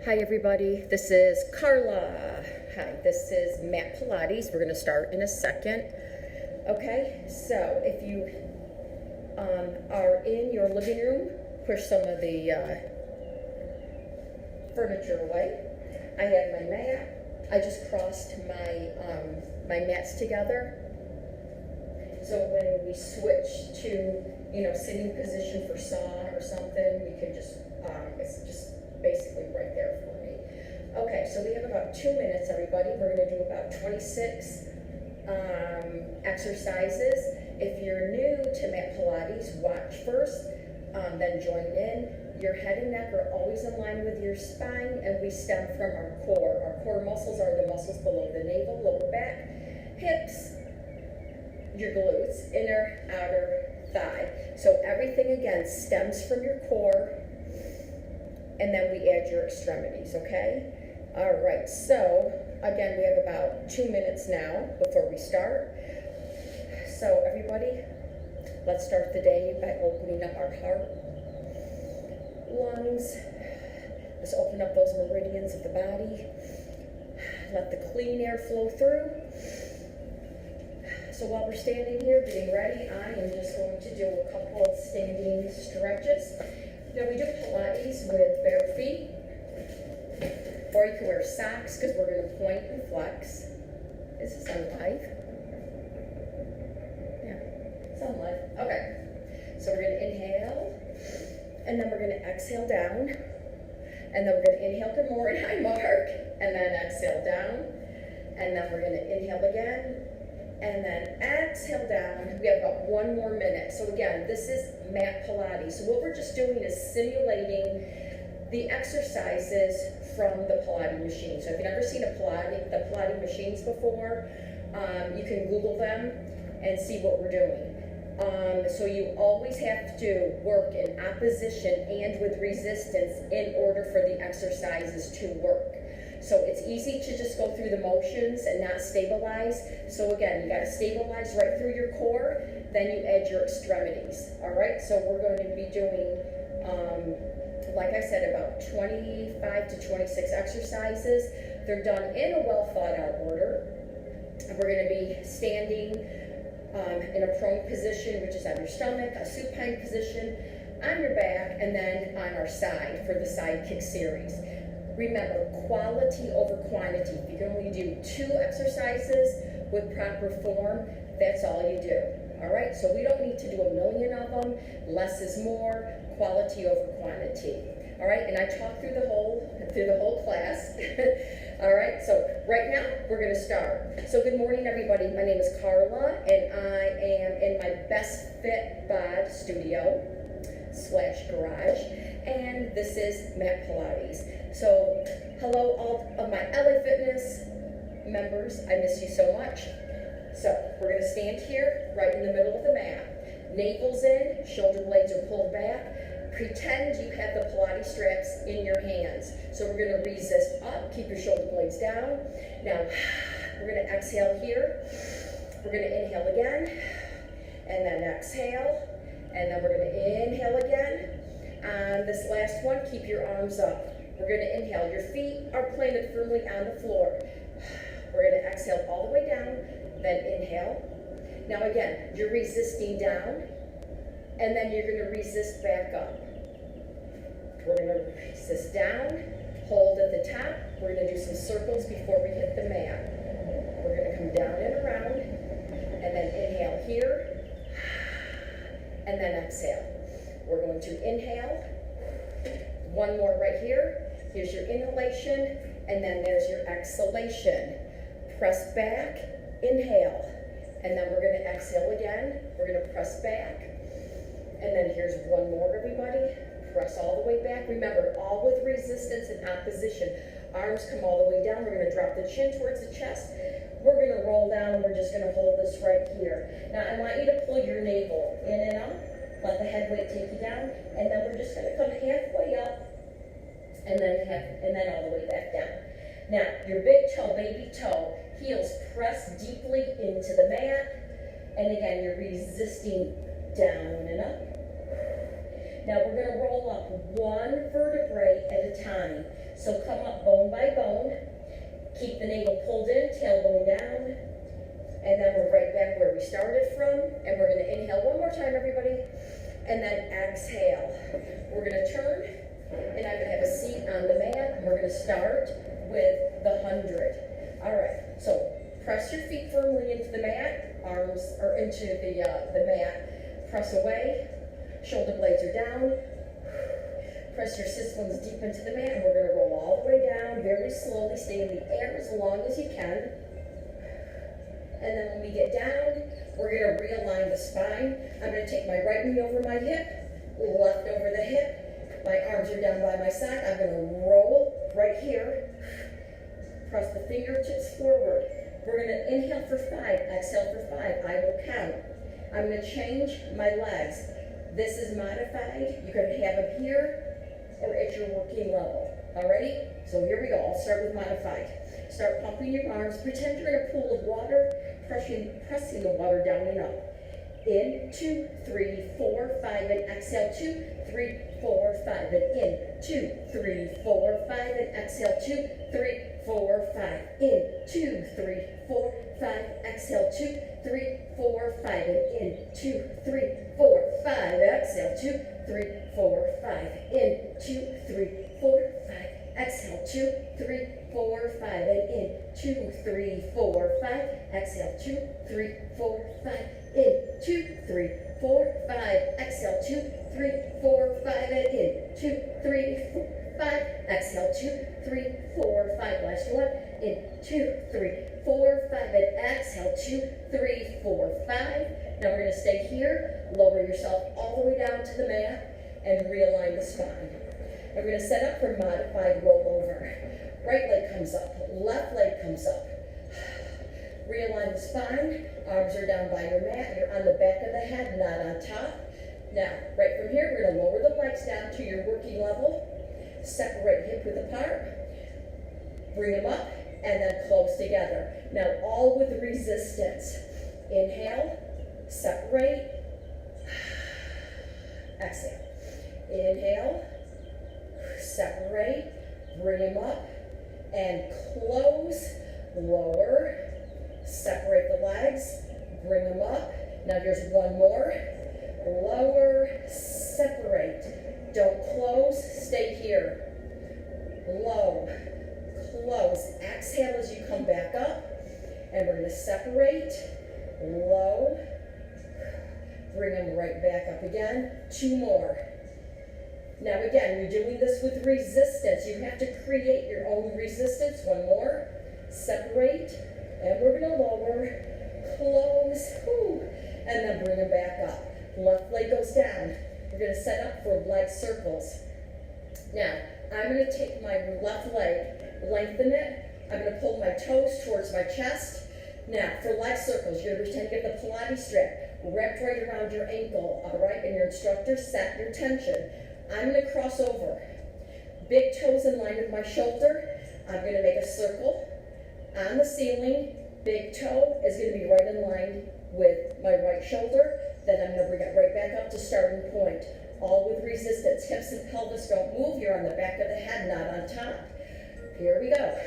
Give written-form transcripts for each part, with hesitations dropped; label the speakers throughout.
Speaker 1: Hi everybody, this is Carla. Hi, this is mat Pilates. We're going to start in a second. Okay, so if you are in your living room, push some of the furniture away. I have my mat. I just crossed my mats together. So when we switch to, sitting position for saw or something, we can just, it's just basically right there for me. Okay, so we have about 2 minutes, everybody. We're going to do about 26 exercises. If you're new to mat Pilates, watch first, then join in. Your head and neck are always in line with your spine, and we stem from our core. Our core muscles are the muscles below the navel, lower back, hips, your glutes, inner, outer thigh. So everything again stems from your core, and then we add your extremities, okay? All right, so again, we have about 2 minutes now before we start. So everybody, let's start the day by opening up our heart, lungs. Let's open up those meridians of the body. Let the clean air flow through. So while we're standing here getting ready, I am just going to do a couple of standing stretches. Now we do Pilates with bare feet, or you can wear socks because we're going to point and flex. Is this on live? Yeah, it's on live. Okay, so we're going to inhale, and then we're going to exhale down, and then we're going to inhale, good morning, hi Mark, and then exhale down, and then we're going to inhale again, and then exhale down. We have about 1 more minute. So again, this is mat Pilates. So what we're just doing is simulating the exercises from the Pilates machine. So if you've never seen the Pilates machines before, you can Google them and see what we're doing. So you always have to work in opposition and with resistance in order for the exercises to work. So it's easy to just go through the motions and not stabilize. So again, you got to stabilize right through your core, then you add your extremities. All right, so we're going to be doing, like I said, about 25 to 26 exercises. They're done in a well thought out order. We're going to be standing in a prone position, which is on your stomach, a supine position, on your back, and then on our side for the side kick series. Remember, quality over quantity. If you can only do 2 exercises with proper form, that's all you do. All right, so we don't need to do 1 million of them. Less is more, quality over quantity. All right, and I talked through the whole class. All right, so right now we're going to start. So good morning, everybody. My name is Carla, and I am in my bestfit bod studio / garage, and this is mat Pilates. So hello all of my LA Fitness members, I miss you so much. So we're going to stand here right in the middle of the mat. Navel's in, shoulder blades are pulled back. Pretend you have the Pilates straps in your hands. So we're going to resist up, keep your shoulder blades down. Now we're going to exhale here. We're going to inhale again, and then exhale, and then we're going to inhale again. On this last one, keep your arms up. We're going to inhale. Your feet are planted firmly on the floor. We're going to exhale all the way down, then inhale. Now again, you're resisting down, and then you're going to resist back up. We're going to resist down, hold at the top. We're going to do some circles before we hit the mat. We're going to come down and around, and then inhale here, and then exhale. We're going to inhale. 1 more right here. Here's your inhalation, and then there's your exhalation. Press back, inhale, and then we're going to exhale again. We're going to press back, and then here's 1 more, everybody. Press all the way back. Remember, all with resistance and opposition. Arms come all the way down. We're going to drop the chin towards the chest. We're going to roll down, and we're just going to hold this right here. Now, I want you to pull your navel in and up. Let the head weight take you down, and then we're just going to come halfway up, and then all the way back down. Now, your big toe, baby toe, heels press deeply into the mat, and again, you're resisting down and up. Now we're going to roll up 1 vertebrae at a time. So come up bone by bone. Keep the navel pulled in, tailbone down. And then we're right back where we started from. And we're gonna inhale one more time, everybody. And then exhale. We're gonna turn, and I'm gonna have a seat on the mat. We're gonna start with the 100. All right, so press your feet firmly into the mat, arms or into the mat. Press away, shoulder blades are down. Press your sit bones deep into the mat, and we're gonna roll all the way down very slowly. Stay in the air as long as you can. And then when we get down, we're gonna realign the spine. I'm gonna take my right knee over my hip, left over the hip. My arms are down by my side. I'm gonna roll right here. Press the fingertips forward. We're gonna inhale for 5, exhale for 5. I will count. I'm gonna change my legs. This is modified. You can have them here or at your working level. Alrighty? So here we go. I'll start with modified. Start pumping your arms. Pretend you're in a pool of water, pressing the water down and up. In, 2, 3, 4, 5, and exhale, 2, 3, 4, 5, and in, 2, 3, 4, 5, and exhale, 2, 3, 4, 5, in, 2, 3, 4, 5, exhale, 2, 3, 4, 5, and in, 2, 3, 4, 5, exhale, 2, 3, 4, 5, in, 2, 3, 4, 5, exhale, 2, 3, 4, 5, and in, 2, 3, 4, 5, exhale, 2, 3, 4, 5, in, 2, 3, 4, 5, exhale, 2, 3, 4, 5, and in, 2, 3, 4, 5, exhale, 2, 3, 4, 5, last one, in, 2, 3, 4, 5, and exhale, 2, 3, 4, 5. Now we're going to stay here, lower yourself all the way down to the mat, and realign the spine. We're going to set up for modified rollover. Right leg comes up, left leg comes up. Realign the spine, arms are down by your mat, you're on the back of the head, not on top. Now, right from here, we're gonna lower the legs down to your working level, separate hip width apart, bring them up, and then close together. Now, all with resistance. Inhale, separate, exhale. Inhale, separate, bring them up, and close, lower, separate the legs, bring them up. Now here's one more. Lower, separate. Don't close, stay here. Low, close. Exhale as you come back up. And we're going to separate, low, bring them right back up again. 2 more. Now again, you're doing this with resistance. You have to create your own resistance. 1 more. Separate. And we're going to lower, close, and then bring them back up. Left leg goes down. We're going to set up for leg circles. Now, I'm going to take my left leg, lengthen it. I'm going to pull my toes towards my chest. Now, for leg circles, you're going to pretend you have the Pilates strap wrapped right around your ankle, all right? And your instructor set your tension. I'm going to cross over. Big toes in line with my shoulder. I'm going to make a circle. On the ceiling, big toe is going to be right in line with my right shoulder. Then I'm going to bring it right back up to starting point. All with resistance. Hips and pelvis don't move. You're on the back of the head, not on top. Here we go.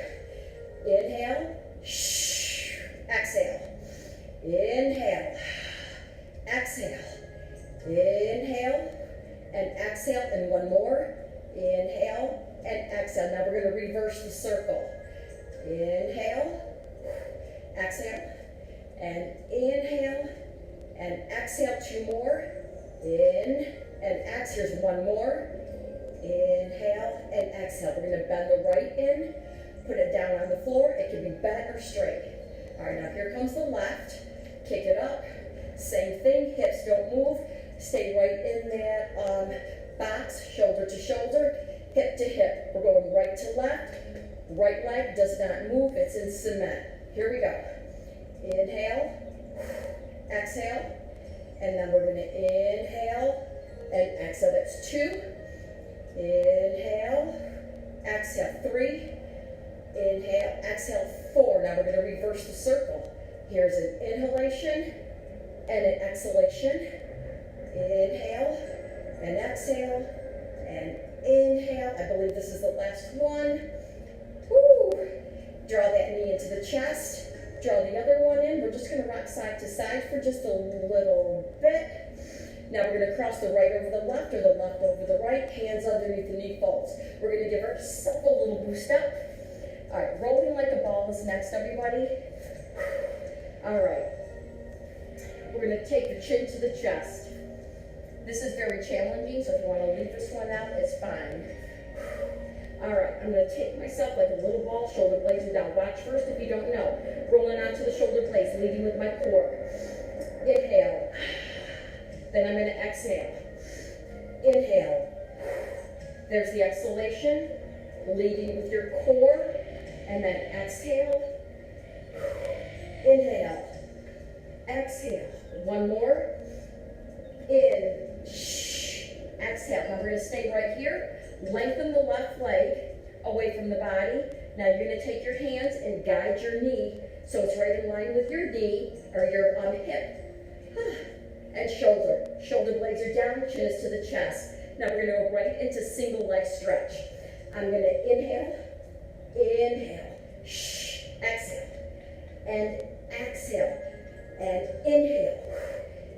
Speaker 1: Inhale. Exhale. Inhale. Exhale. Inhale. And exhale. And 1 more. Inhale. And exhale. Now we're going to reverse the circle. Inhale, exhale, and inhale, and exhale. 2 more. In, and exhale. Here's 1 more. Inhale, and exhale. We're going to bend the right in, put it down on the floor. It can be bent or straight. All right, now here comes the left. Kick it up. Same thing. Hips don't move. Stay right in that box, shoulder to shoulder, hip to hip. We're going right to left. Right leg does not move, it's in cement. Here we go. Inhale, exhale, and then we're going to inhale and exhale. That's 2. Inhale, exhale. 3. Inhale, exhale. 4. Now we're going to reverse the circle. Here's an inhalation and an exhalation. Inhale and exhale and Inhale. I believe this is the last one. Woo. Draw that knee into the chest. Draw the other one in. We're just going to rock side to side for just a little bit. Now we're going to cross the right over the left or the left over the right. Hands underneath the knee folds. We're going to give ourselves a little boost up. All right, rolling like a ball is next, everybody. All right. We're going to take the chin to the chest. This is very challenging, so if you want to leave this one out, it's fine. All right, I'm going to take myself like a little ball, shoulder blades are down. Watch first if you don't know. Rolling onto the shoulder blades, leading with my core. Inhale. Then I'm going to exhale. Inhale. There's the exhalation, leading with your core, and then exhale. Inhale. Exhale. One more. In. Exhale. Now we're going to stay right here. Lengthen the left leg away from the body. Now you're going to take your hands and guide your knee so it's right in line with your knee or your hip. And shoulder. Shoulder blades are down, chin is to the chest. Now we're going to go right into single leg stretch. I'm going to inhale, inhale, exhale, and exhale, and inhale,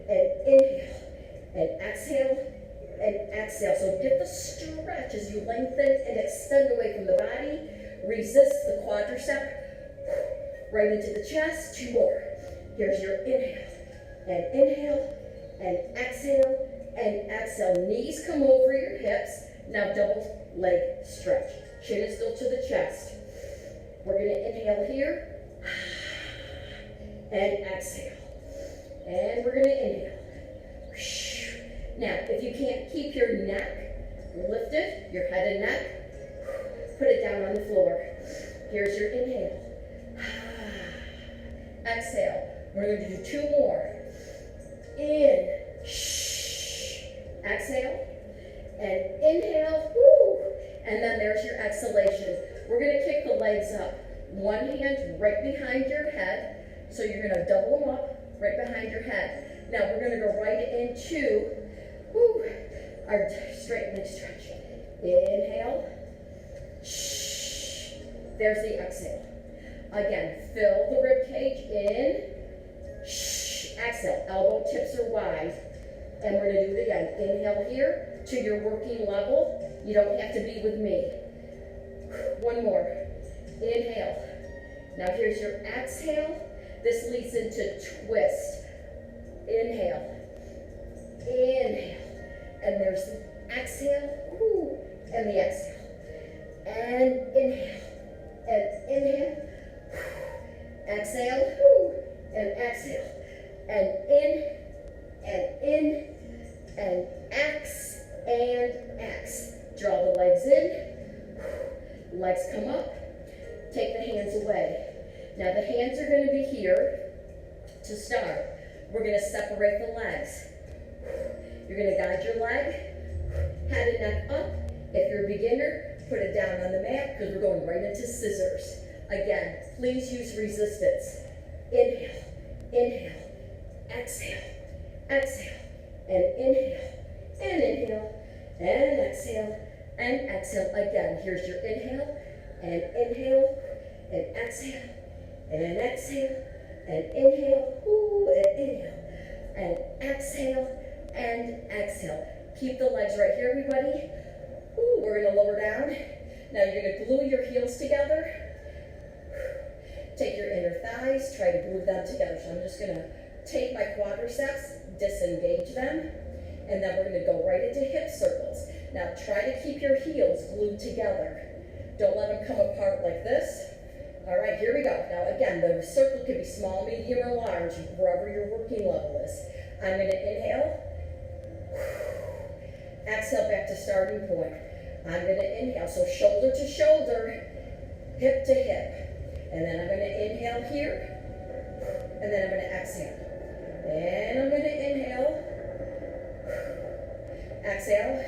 Speaker 1: and exhale, and exhale. So get the stretch as you lengthen and extend away from the body. Resist the quadricep. Right into the chest. Two more. Here's your inhale, and inhale, and exhale, and exhale. Knees come over your hips. Now double leg stretch. Chin is still to the chest. We're going to inhale here, and exhale. And we're going to inhale. Now, if you can't keep your neck lifted, your head and neck, put it down on the floor. Here's your inhale. Exhale. We're going to do two more. In. Exhale. And inhale. Woo. And then there's your exhalation. We're going to kick the legs up. One hand right behind your head. So you're going to double them up right behind your head. Now we're going to go right into our straight leg stretch. Inhale. There's the exhale. Again, fill the rib cage in. Exhale. Elbow tips are wide. And we're going to do it again. Inhale here to your working level. You don't have to be with me. One more. Inhale. Now here's your exhale. This leads into twist. Inhale. Inhale. And there's the exhale. Woo. And the exhale. And inhale. And inhale. Exhale. Woo. And exhale. And in. And in. And X. And X. Draw the legs in. Legs come up. Take the hands away. Now the hands are going to be here to start. We're going to separate the legs. You're going to guide your leg, head and neck up. If you're a beginner, put it down on the mat because we're going right into scissors. Again, please use resistance. Inhale, inhale, exhale, exhale, and inhale, and exhale, and exhale. Again, here's your inhale, and exhale, and exhale, and inhale, and inhale, and exhale, and exhale. Keep the legs right here, everybody. We're going to lower down. Now you're going to glue your heels together. Take your inner thighs, try to glue them together. So I'm just going to take my quadriceps, disengage them, and then we're going to go right into hip circles. Now try to keep your heels glued together. Don't let them come apart like this. All right, here we go. Now again, the circle can be small, medium, or large, wherever your working level is. I'm going to inhale. Exhale back to starting point. I'm going to inhale. So shoulder to shoulder, hip to hip. And then I'm going to inhale here. And then I'm going to exhale. And I'm going to inhale. Exhale.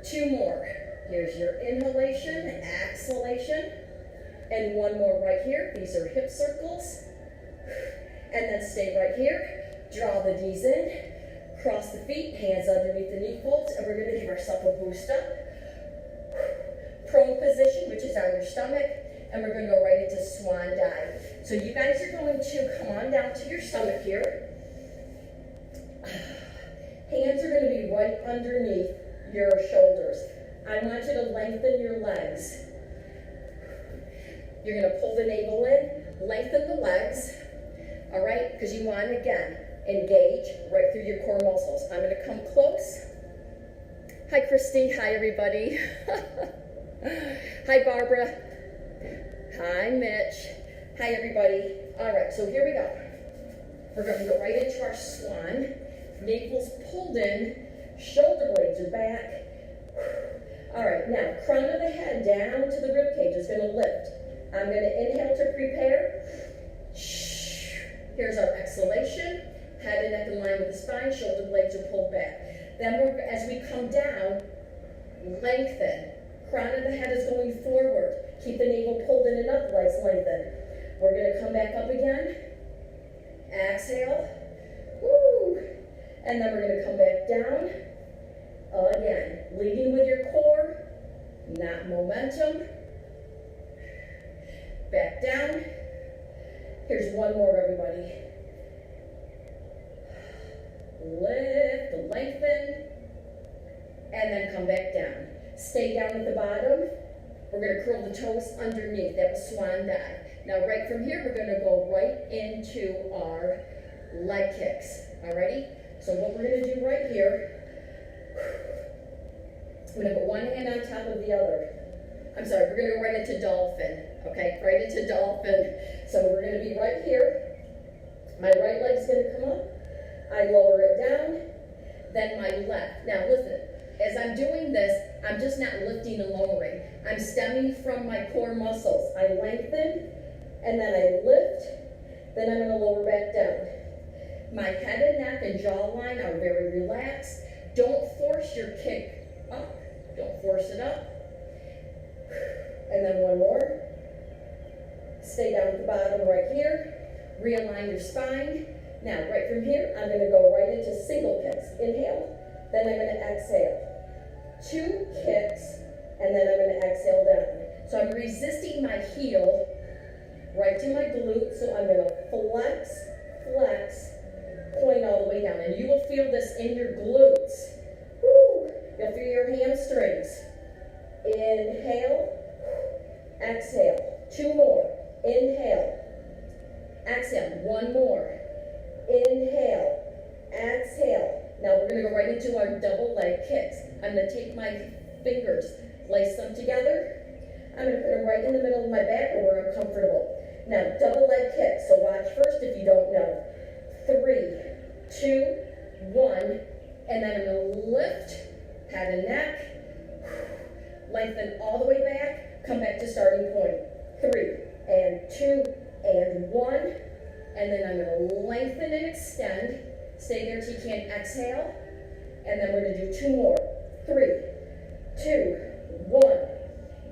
Speaker 1: Two more. Here's your inhalation, exhalation. And one more right here. These are hip circles. And then stay right here. Draw the knees in. Cross the feet, hands underneath the knee folds, and we're gonna give ourselves a boost up. Prone position, which is on your stomach, and we're gonna go right into swan dive. So you guys are going to come on down to your stomach here. Hands are gonna be right underneath your shoulders. I want you to lengthen your legs. You're gonna pull the navel in, lengthen the legs, all right? Because you want, again, engage right through your core muscles. I'm gonna come close. Hi, Christy. Hi, everybody. Hi, Barbara. Hi, Mitch. Hi, everybody. All right, so here we go. We're gonna go right into our swan. Navel's pulled in, shoulder blades are back. All right, now, crown of the head down to the rib cage is gonna lift. I'm gonna inhale to prepare. Here's our exhalation. Head and neck in line with the spine, shoulder blades are pulled back. Then as we come down, lengthen. Crown of the head is going forward. Keep the navel pulled in and up, legs lengthen. We're gonna come back up again. Exhale. Woo. And then we're gonna come back down. Again, leading with your core, not momentum. Back down. Here's one more, everybody. Lift, lengthen, and then come back down. Stay down at the bottom. We're gonna curl the toes underneath. That was swan dive. Now right from here, we're gonna go right into our leg kicks. Alrighty? So what we're gonna do right here, I'm gonna put one hand on top of the other. I'm sorry, we're gonna go right into dolphin. Okay, right into dolphin. So we're gonna be right here. My right leg's gonna come up. I lower it down, then my left. Now listen, as I'm doing this, I'm just not lifting and lowering. I'm stemming from my core muscles. I lengthen, and then I lift, then I'm gonna lower back down. My head and neck and jawline are very relaxed. Don't force your kick up. Don't force it up. And then one more. Stay down at the bottom right here. Realign your spine. Now, right from here, I'm gonna go right into single kicks. Inhale, then I'm gonna exhale. 2 kicks, and then I'm gonna exhale down. So I'm resisting my heel right to my glute, so I'm gonna flex, flex, point all the way down. And you will feel this in your glutes. Woo! You'll feel your hamstrings. Inhale, exhale. 2 more. Inhale, exhale. 1 more. Inhale, exhale. Now we're gonna go right into our double leg kicks. I'm gonna take my fingers, lace them together. I'm gonna put them right in the middle of my back or where I'm comfortable. Now double leg kicks, so watch first if you don't know. 3, 2, 1, and then I'm gonna lift, head and neck, lengthen all the way back, come back to starting point. 3, and 2, and 1. And then I'm gonna lengthen and extend. Stay there till you can't exhale. And then we're gonna do 2 more. 3, 2, 1.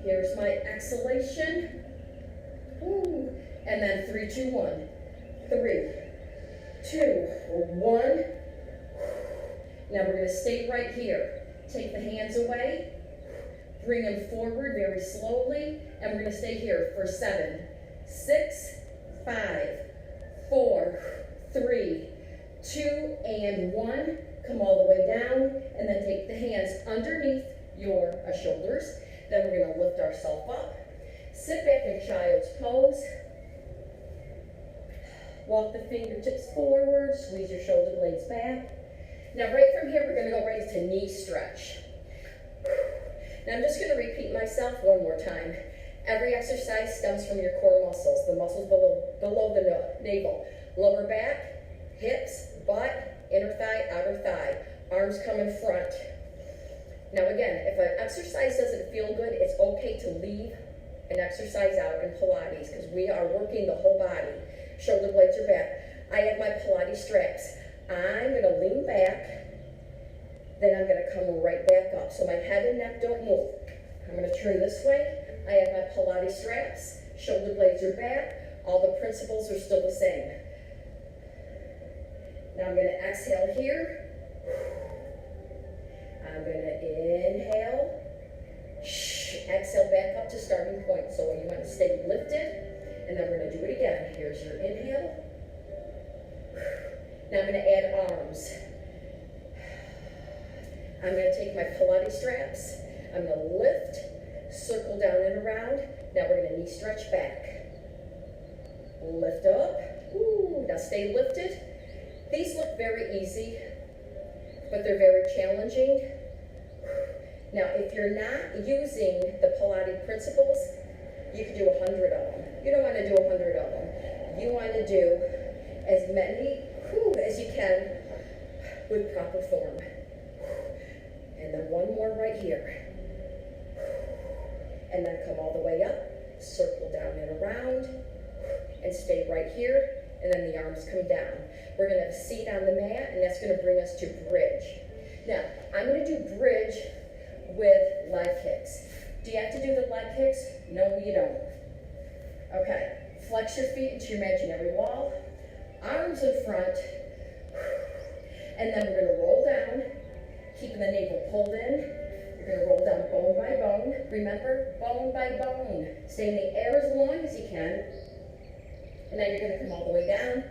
Speaker 1: Here's my exhalation. Ooh. And then 3, 2, 1. 3, 2, 1. Now we're gonna stay right here. Take the hands away. Bring them forward very slowly. And we're gonna stay here for 7, 6, 5, 4, 3, 2, and 1. Come all the way down, and then take the hands underneath your shoulders. Then we're gonna lift ourselves up. Sit back in child's pose. Walk the fingertips forward, squeeze your shoulder blades back. Now right from here, we're gonna go right into knee stretch. Now I'm just gonna repeat myself one more time. Every exercise stems from your core muscles, the muscles below the navel. Lower back, hips, butt, inner thigh, outer thigh. Arms come in front. Now again, if an exercise doesn't feel good, it's okay to leave an exercise out in Pilates because we are working the whole body. Shoulder blades are back. I have my Pilates straps. I'm gonna lean back, then I'm gonna come right back up. So my head and neck don't move. I'm gonna turn this way. I have my Pilates straps, shoulder blades are back, all the principles are still the same. Now I'm gonna exhale here, I'm gonna inhale, exhale back up to starting point. So you want to stay lifted, and then we're gonna do it again. Here's your inhale. Now I'm gonna add arms. I'm gonna take my Pilates straps. I'm gonna lift, circle down and around. Now we're gonna knee stretch back. Lift up. Ooh, now stay lifted. These look very easy, but they're very challenging. Now, if you're not using the Pilates principles, you can do 100 of them. You don't want to do 100 of them. You want to do as many as you can with proper form. And then one more right here. And then come all the way up, circle down and around, and stay right here, and then the arms come down. We're gonna have a seat on the mat, and that's gonna bring us to bridge. Now, I'm gonna do bridge with leg kicks. Do you have to do the leg kicks? No, you don't. Okay, flex your feet into your imaginary wall, arms in front, and then we're gonna roll down, keeping the navel pulled in. You're gonna roll down bone by bone. Remember, bone by bone. Stay in the air as long as you can. And then you're gonna come all the way down.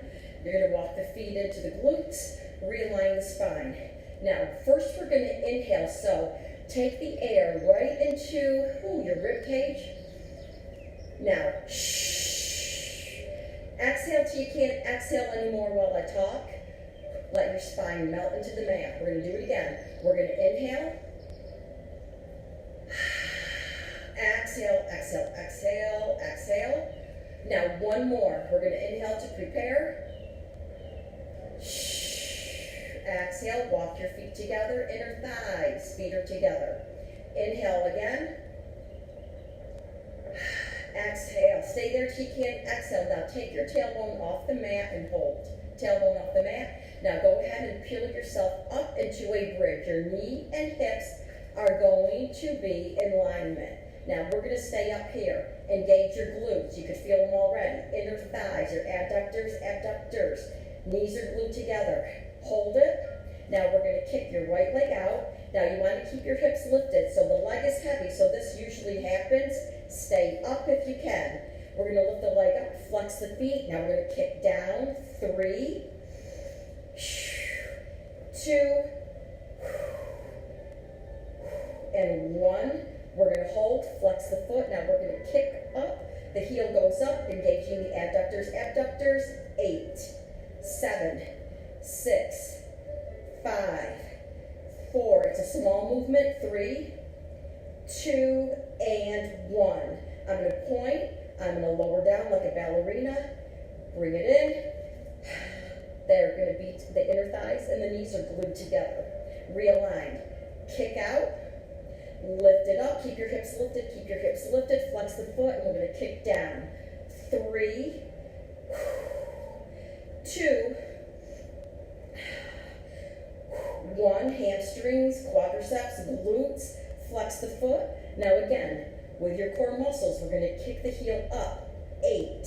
Speaker 1: You're gonna walk the feet into the glutes, realign the spine. Now, first we're gonna inhale, so take the air right into your rib cage. Now, exhale till you can't exhale anymore while I talk. Let your spine melt into the mat. We're gonna do it again. We're gonna inhale. Exhale, exhale, exhale, exhale. Now one more. We're going to inhale to prepare. Exhale, walk your feet together, inner thighs, feet are together. Inhale again. Exhale, stay there till you can't exhale. Now take your tailbone off the mat and hold. Tailbone off the mat. Now go ahead and peel yourself up into a bridge. Your knee and hips are going to be in alignment. Now we're going to stay up here. Engage your glutes. You can feel them already. Inner thighs, your adductors, abductors. Knees are glued together. Hold it. Now we're going to kick your right leg out. Now you want to keep your hips lifted. So the leg is heavy. So this usually happens. Stay up if you can. We're going to lift the leg up. Flex the feet. Now we're going to kick down. 3, 2, and 1. We're going to hold, flex the foot. Now we're going to kick up. The heel goes up, engaging the adductors, abductors. 8, 7, 6, 5, 4. It's a small movement. 3, 2, and 1. I'm going to point. I'm going to lower down like a ballerina. Bring it in. They're going to be the inner thighs and the knees are glued together. Realigned. Kick out. Lift it up. Keep your hips lifted. Keep your hips lifted. Flex the foot, and we're going to kick down. 3, 2, 1. Hamstrings, quadriceps, glutes. Flex the foot. Now again, with your core muscles, we're going to kick the heel up. 8,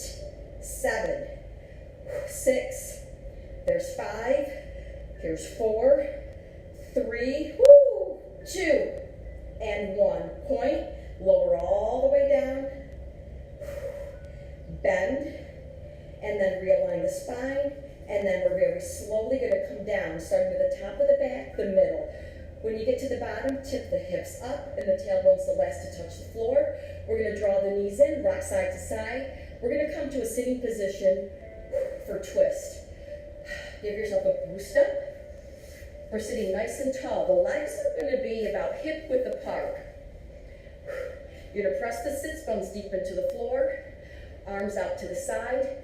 Speaker 1: 7, 6. There's 5. Here's 4, 3, 2, and 1. Point. Lower all the way down. Bend. And then realign the spine. And then we're very slowly going to come down, starting with the top of the back, the middle. When you get to the bottom, tip the hips up, and the tailbone's the last to touch the floor. We're going to draw the knees in, rock side to side. We're going to come to a sitting position for twist. Give yourself a boost up. We're sitting nice and tall. The legs are going to be about hip width apart. You're going to press the sits bones deep into the floor. Arms out to the side.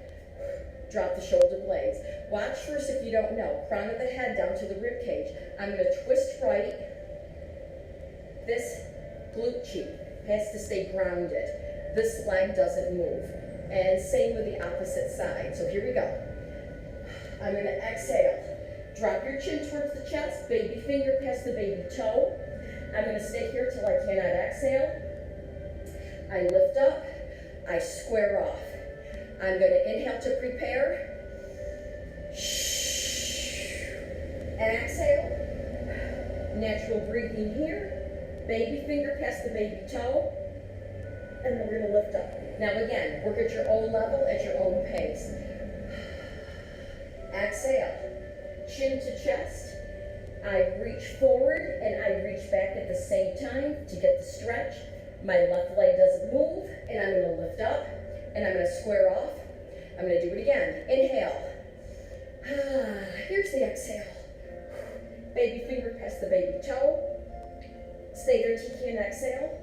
Speaker 1: Drop the shoulder blades. Watch first if you don't know. Crown of the head down to the rib cage. I'm going to twist right. This glute cheek has to stay grounded. This leg doesn't move. And same with the opposite side. So here we go. I'm going to exhale. Drop your chin towards the chest. Baby finger past the baby toe. I'm going to stay here till I cannot exhale. I lift up. I square off. I'm going to inhale to prepare. Exhale. natural breathing here. Baby finger past the baby toe. And then we're going to lift up. Now again, work at your own level, at your own pace. Exhale. Chin to chest. I reach forward and I reach back at the same time to get the stretch. My left leg doesn't move, and I'm going to lift up, and I'm going to square off. I'm going to do it again. Inhale. Here's the exhale. Baby finger past the baby toe. Stay there, Tiki, and exhale.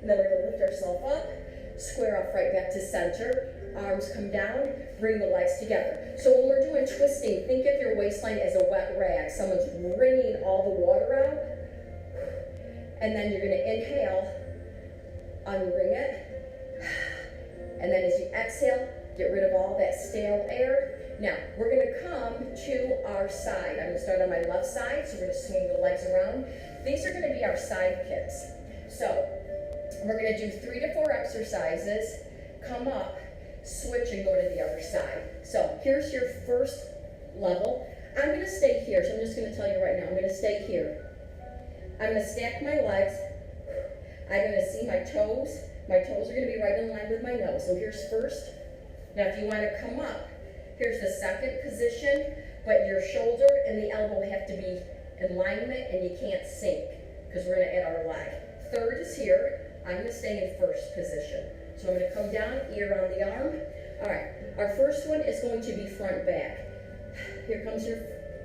Speaker 1: And then we're going to lift ourselves up, square off right back to center. Arms come down, bring the legs together. So when we're doing twisting, think of your waistline as a wet rag. Someone's wringing all the water out. And then you're going to inhale, unwring it. And then as you exhale, get rid of all that stale air. Now, we're going to come to our side. I'm going to start on my left side, so we're going to swing the legs around. These are going to be our side kicks. So we're going to do 3 to 4 exercises, come up, switch, and go to the other side. So here's your first level. I'm going to stay here, so I'm just going to tell you right now, I'm going to stay here. I'm going to stack my legs. I'm going to see my toes. My toes are going to be right in line with my nose. So here's first. Now if you want to come up, here's the second position, but your shoulder and the elbow have to be in alignment and you can't sink because we're going to add our leg. Third is here. I'm going to stay in first position. So I'm going to come down, ear on the arm. All right, our first one is going to be front back. Here comes your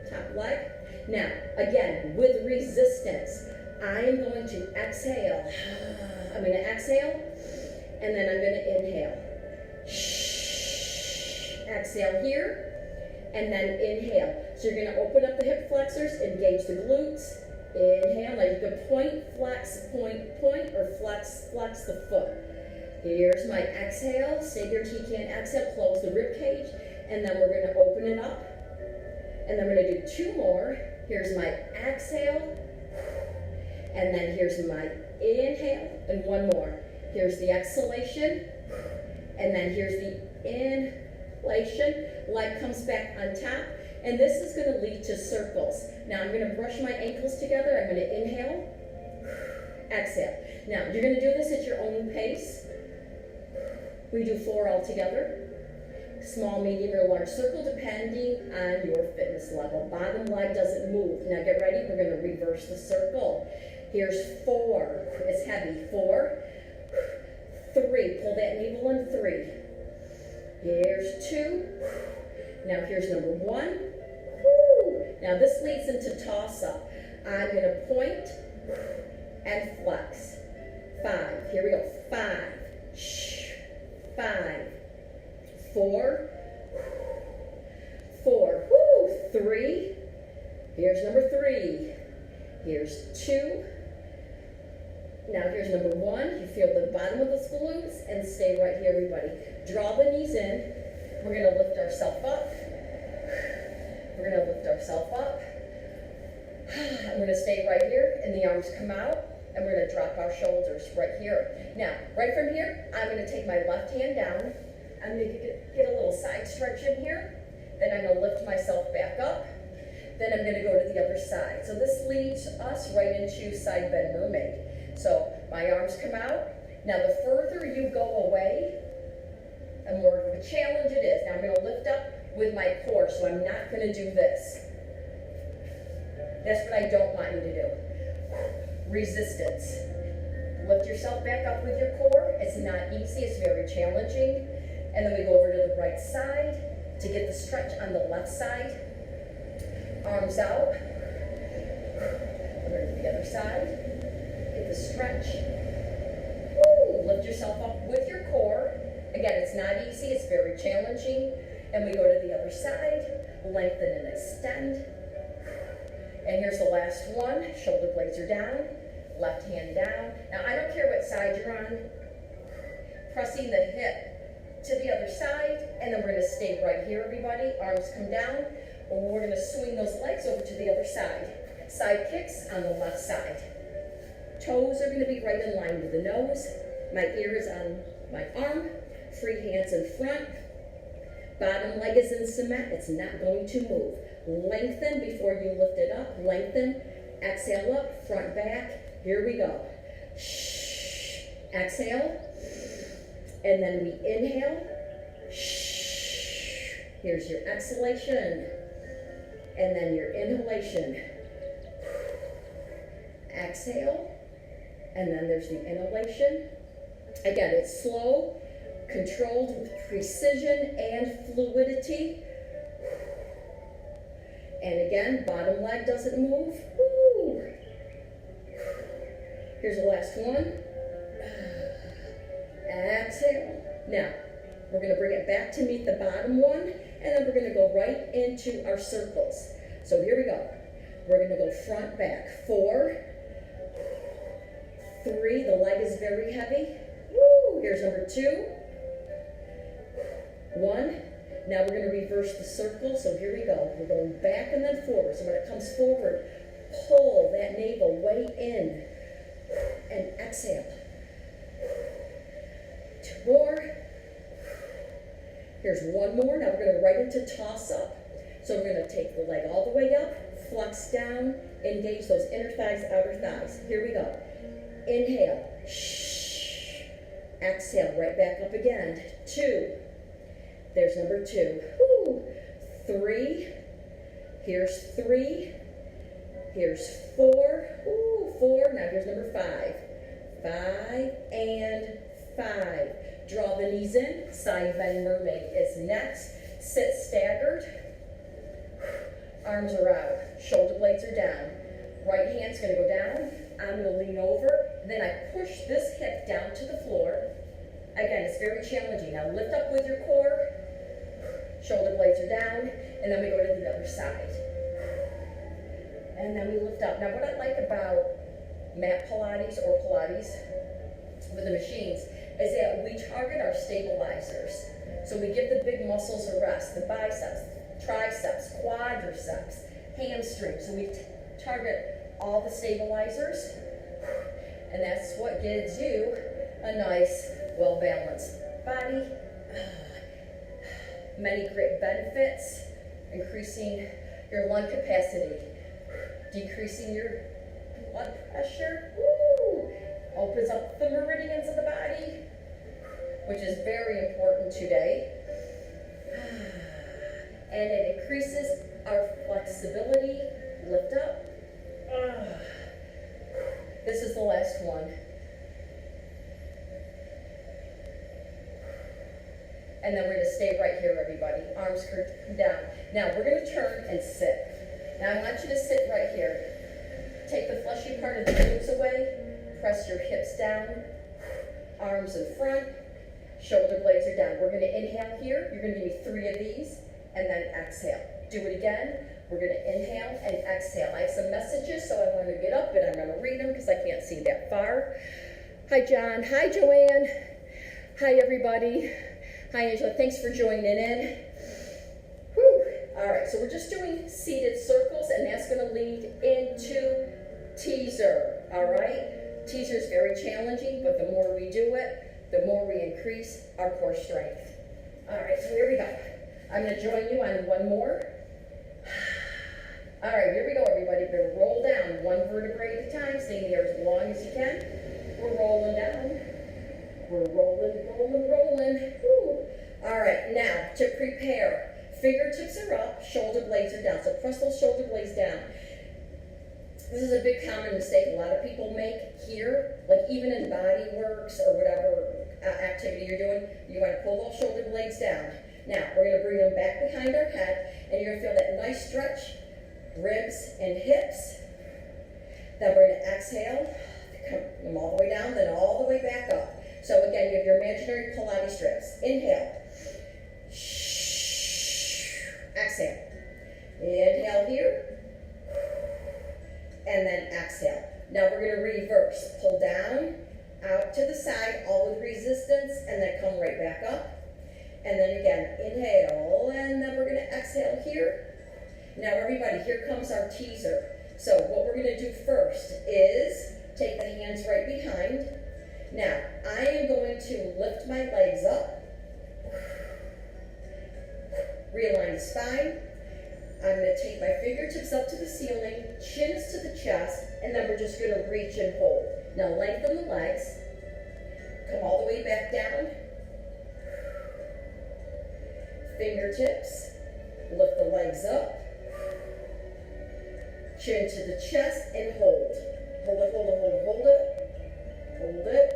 Speaker 1: top leg. Now, again, with resistance, I'm going to exhale. I'm going to exhale, and then I'm going to inhale. Exhale here, and then inhale. So you're going to open up the hip flexors, engage the glutes. Inhale, like you can point, flex, point, or flex the foot. Here's my exhale. Stay there till you can. Exhale, close the rib cage, and then we're going to open it up. And then we're going to do 2 more. Here's my exhale, and then here's my inhale, and 1 more. Here's the exhalation, and then here's the inhalation. Leg comes back on top, and this is going to lead to circles. Now I'm going to brush my ankles together. I'm going to inhale, exhale. Now you're going to do this at your own pace. We do 4 all together. Small, medium, or large circle depending on your fitness level. Bottom leg doesn't move. Now get ready. We're going to reverse the circle. Here's 4. It's heavy. 4, 3. Pull that navel in. 3. Here's 2. Now here's number 1. Woo. Now this leads into toss up. I'm going to point and flex. 5. Here we go. 5. 5. 4. 4. Woo. 3. Here's number 3. Here's 2. Now here's number 1. You feel the bottom of the glutes and stay right here, everybody. Draw the knees in. We're going to lift ourselves up. We're going to lift ourselves up. I'm going to stay right here, and the arms come out, and we're going to drop our shoulders right here. Now, right from here, I'm going to take my left hand down. I'm going to get a little side stretch in here. Then I'm going to lift myself back up. Then I'm going to go to the other side. So this leads us right into side bend mermaid. So my arms come out. Now the further you go away, the more of a challenge it is. Now I'm going to lift up with my core, so I'm not going to do this. That's what I don't want you to do. Resistance. Lift yourself back up with your core. It's not easy, it's very challenging. And then we go over to the right side to get the stretch on the left side. Arms out. Over to the other side. Get the stretch. Woo. Lift yourself up with your core. Again, it's not easy, it's very challenging. And we go to the other side. Lengthen and extend. And here's the last one. Shoulder blades are down. Left hand down. Now, I don't care what side you're on. Pressing the hip to the other side, and then we're going to stay right here, everybody. Arms come down, and we're going to swing those legs over to the other side. Side kicks on the left side. Toes are going to be right in line with the nose. My ear is on my arm. Free hands in front. Bottom leg is in cement. It's not going to move. Lengthen before you lift it up. Lengthen. Exhale up, front, back. Here we go. Exhale. And then we inhale. Here's your exhalation. And then your inhalation. Exhale. And then there's the inhalation. Again, it's slow, controlled with precision and fluidity. And again, bottom leg doesn't move. Woo. Here's the last one. Exhale. Now, we're going to bring it back to meet the bottom one, and then we're going to go right into our circles. So here we go. We're going to go front, back. 4, 3, the leg is very heavy. Woo. Here's number 2. 1. Now we're going to reverse the circle, so here we go. We're going back and then forward. So when it comes forward, pull that navel way in and exhale. 2 more. Here's 1 more. Now we're going to right into toss up. So we're going to take the leg all the way up, flex down, engage those inner thighs, outer thighs. Here we go. Inhale. Exhale, right back up again. 2. There's number 2. Woo. 3. Here's 3. Here's 4. Ooh, 4. Now here's number 5. 5 and 5. Draw the knees in. Side bend mermaid is next. Sit staggered. Arms are out. Shoulder blades are down. Right hand's going to go down. I'm going to lean over. Then I push this hip down to the floor. Again, it's very challenging. Now lift up with your core. Shoulder blades are down. And then we go to the other side. And then we lift up. Now what I like about mat Pilates or Pilates with the machines is that we target our stabilizers. So we give the big muscles a rest, the biceps, triceps, quadriceps, hamstrings. So we target all the stabilizers, and that's what gives you a nice, well-balanced body. Many great benefits, increasing your lung capacity, decreasing your blood pressure, woo, opens up the meridians of the body, which is very important today. And it increases our flexibility. Lift up. This is the last one. And then we're going to stay right here, everybody. Arms come down. Now, we're going to turn and sit. Now, I want you to sit right here. Take the fleshy part of the glutes away. Press your hips down. Arms in front. Shoulder blades are down. We're going to inhale here. You're going to give me 3 of these. And then exhale. Do it again. We're going to inhale and exhale. I have some messages, so I'm going to get up and I'm going to read them because I can't see that far. Hi, John. Hi, Joanne. Hi, everybody. Hi, Angela. Thanks for joining in. Whew. All right, so we're just doing seated circles, and that's going to lead into teaser. All right? Teaser is very challenging, but the more we do it, the more we increase our core strength. All right, so here we go. I'm going to join you on 1 more. All right, here we go, everybody. We're going to roll down 1 vertebrae at a time. Stay in the air as long as you can. We're rolling down. We're rolling. Woo. All right, now to prepare. Fingertips are up, shoulder blades are down. So press those shoulder blades down. This is a big common mistake a lot of people make here, like even in body works or whatever activity you're doing, you want to pull those shoulder blades down. Now, we're going to bring them back behind our head, and you're going to feel that nice stretch, ribs and hips. Then we're going to exhale, come them all the way down, then all the way back up. So again, you have your imaginary Pilates strips. Inhale. Exhale. Inhale here. And then exhale. Now we're going to reverse. Pull down, out to the side, all with resistance, and then come right back up. And then again, inhale, and then we're going to exhale here. Now everybody, here comes our teaser. So what we're going to do first is take the hands right behind. Now, I am going to lift my legs up. Realign the spine. I'm going to take my fingertips up to the ceiling, chins to the chest, and then we're just going to reach and hold. Now lengthen the legs. Come all the way back down. Fingertips. Lift the legs up. Chin to the chest and hold. Hold it, hold it, hold it, hold it. Hold it.